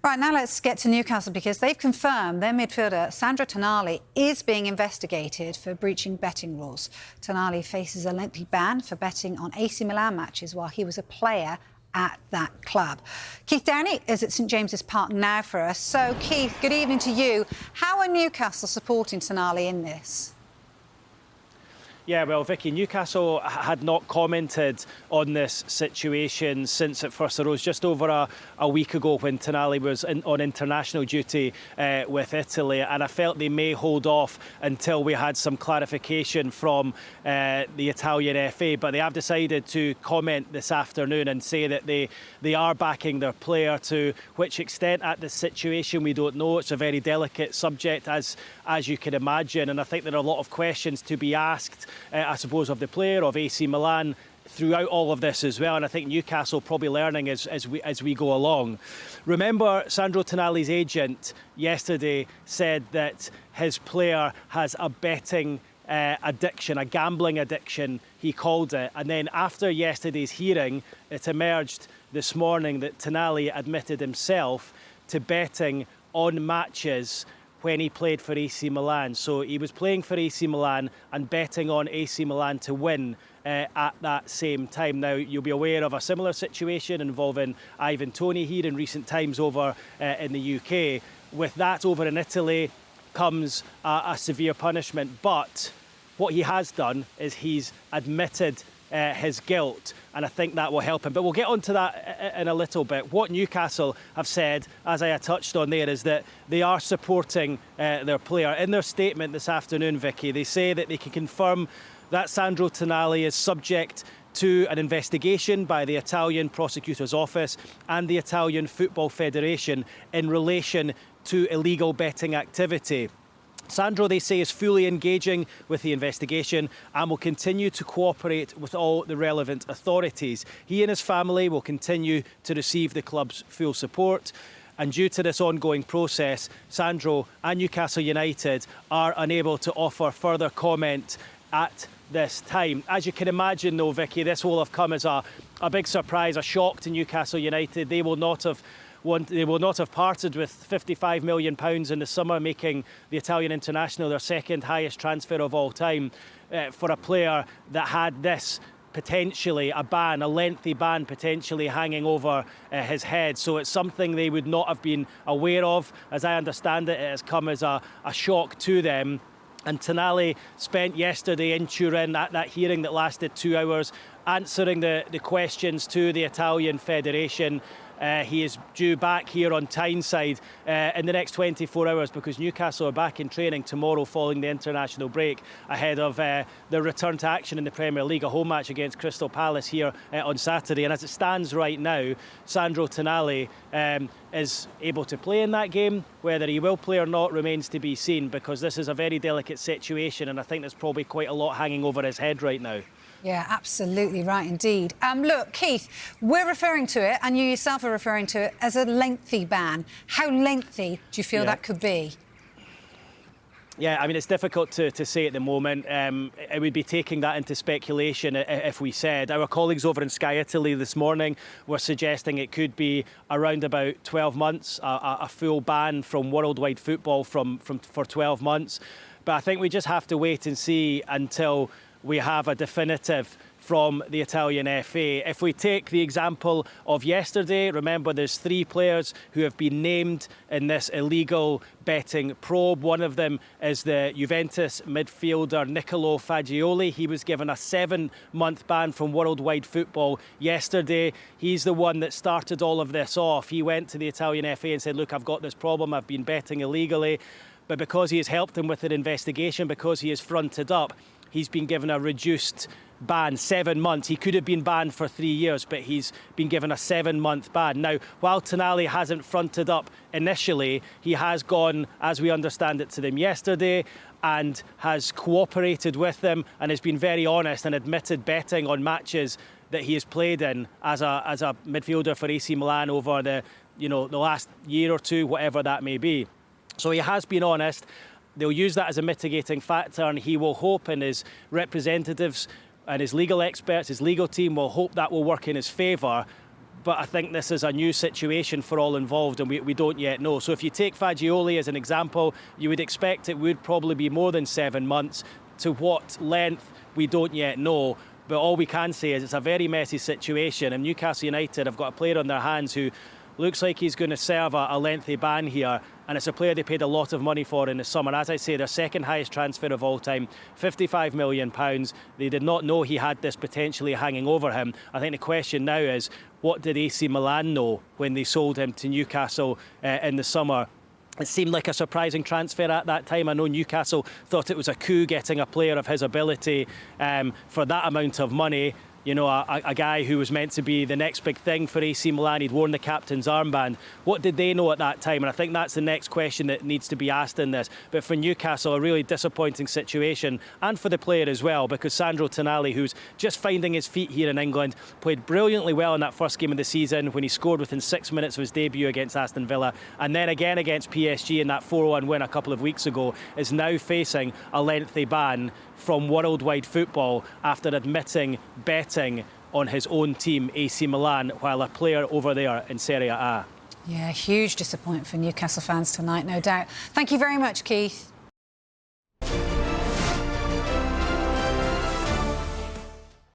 Right, now let's get to Newcastle because they've confirmed their midfielder, Sandro Tonali, is being investigated for breaching betting rules. Tonali faces a lengthy ban for betting on AC Milan matches while he was a player at that club. Keith Downey is at St James's Park now for us. So, Keith, good evening to you. How are Newcastle supporting Tonali in this? Yeah, well, Vicky, Newcastle had not commented on this situation since it first arose just over a week ago when Tonali was on international duty with Italy, and I felt they may hold off until we had some clarification from the Italian FA, but they have decided to comment this afternoon and say that they are backing their player. To which extent at this situation we don't know. It's a very delicate subject, as you can imagine, and I think there are a lot of questions to be asked, I suppose, of the player, of AC Milan throughout all of this as well, and I think Newcastle probably learning as we go along. Remember, Sandro Tonali's agent yesterday said that his player has a betting addiction, a gambling addiction, he called it, and then after yesterday's hearing, it emerged this morning that Tonali admitted himself to betting on matches when he played for AC Milan. So he was playing for AC Milan and betting on AC Milan to win at that same time. Now, you'll be aware of a similar situation involving Ivan Toney here in recent times over in the UK. With that over in Italy comes a severe punishment. But what he has done is he's admitted his guilt, and I think that will help him. But we'll get onto that in a little bit. What Newcastle have said, as I had touched on there, is that they are supporting their player. In their statement this afternoon, Vicky, they say that they can confirm that Sandro Tonali is subject to an investigation by the Italian Prosecutor's Office and the Italian Football Federation in relation to illegal betting activity. Sandro, they say, is fully engaging with the investigation and will continue to cooperate with all the relevant authorities. He and his family will continue to receive the club's full support. And due to this ongoing process, Sandro and Newcastle United are unable to offer further comment at this time. As you can imagine, though, Vicky, this will have come as a big surprise, a shock to Newcastle United. They will not have parted with £55 million in the summer, making the Italian international their second highest transfer of all time, for a player that had this potentially a lengthy ban potentially hanging over his head. So it's something they would not have been aware of. As I understand it, it has come as a shock to them. And Tonali spent yesterday in Turin at that hearing that lasted 2 hours, answering the questions to the Italian Federation. He is due back here on Tyneside in the next 24 hours because Newcastle are back in training tomorrow following the international break ahead of their return to action in the Premier League, a home match against Crystal Palace here on Saturday. And as it stands right now, Sandro Tonali is able to play in that game. Whether he will play or not remains to be seen, because this is a very delicate situation, and I think there's probably quite a lot hanging over his head right now. Yeah, absolutely right indeed. Look, Keith, we're referring to it, and you yourself are referring to it, as a lengthy ban. How lengthy do you feel that could be? Yeah, I mean, it's difficult to say at the moment. It would be taking that into speculation if we said. Our colleagues over in Sky Italy this morning were suggesting it could be around about 12 months, a full ban from worldwide football for 12 months. But I think we just have to wait and see until we have a definitive from the Italian FA. If we take the example of yesterday, remember there's 3 players who have been named in this illegal betting probe. One of them is the Juventus midfielder Niccolò Fagioli. He was given a 7-month ban from worldwide football yesterday. He's the one that started all of this off. He went to the Italian FA and said, look, I've got this problem, I've been betting illegally. But because he has helped him with an investigation, because he has fronted up, he's been given a reduced ban, 7 months. He could have been banned for 3 years, but he's been given a 7-month ban. Now, while Tonali hasn't fronted up initially, he has gone, as we understand it, to them yesterday and has cooperated with them and has been very honest and admitted betting on matches that he has played in as a midfielder for AC Milan over the last year or two, whatever that may be. So he has been honest. They'll use that as a mitigating factor, and he will hope, and his representatives and his legal experts, his legal team will hope that will work in his favour. but I think this is a new situation for all involved, and we don't yet know. So if you take Fagioli as an example, you would expect it would probably be more than 7 months. To what length, we don't yet know. But all we can say is it's a very messy situation, and Newcastle United have got a player on their hands who looks like he's going to serve a lengthy ban here, and it's a player they paid a lot of money for in the summer. As I say, their second highest transfer of all time, £55 million. They did not know he had this potentially hanging over him. I think the question now is, what did AC Milan know when they sold him to Newcastle in the summer? It seemed like a surprising transfer at that time. I know Newcastle thought it was a coup getting a player of his ability for that amount of money. You know, a guy who was meant to be the next big thing for AC Milan. He'd worn the captain's armband. What did they know at that time? And I think that's the next question that needs to be asked in this. But for Newcastle, a really disappointing situation, and for the player as well, because Sandro Tonali, who's just finding his feet here in England, played brilliantly well in that first game of the season when he scored within 6 minutes of his debut against Aston Villa, and then again against PSG in that 4-1 win a couple of weeks ago, is now facing a lengthy ban from worldwide football after admitting betting on his own team, AC Milan, while a player over there in Serie A. Yeah, huge disappointment for Newcastle fans tonight, no doubt. Thank you very much, Keith.